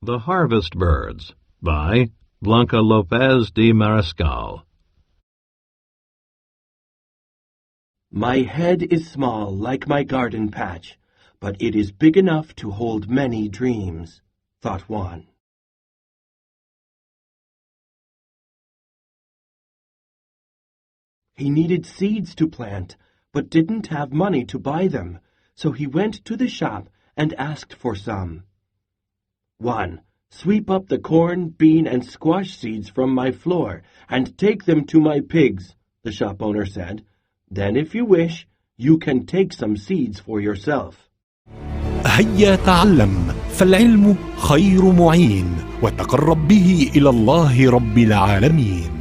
The Harvest Birds by Blanca Lopez de Mariscal. My head is small like my garden patch, but it is big enough to hold many dreams, thought Juan. He needed seeds to plant, but didn't have money to buy them, so he went to the shop and asked for some. "Juan, sweep up the corn, bean, and squash seeds from my floor, and take them to my pigs," the shop owner said. "Then, if you wish, you can take some seeds for yourself." هيا تعلم فالعلم خير معين وتقرب به إلى الله رب العالمين.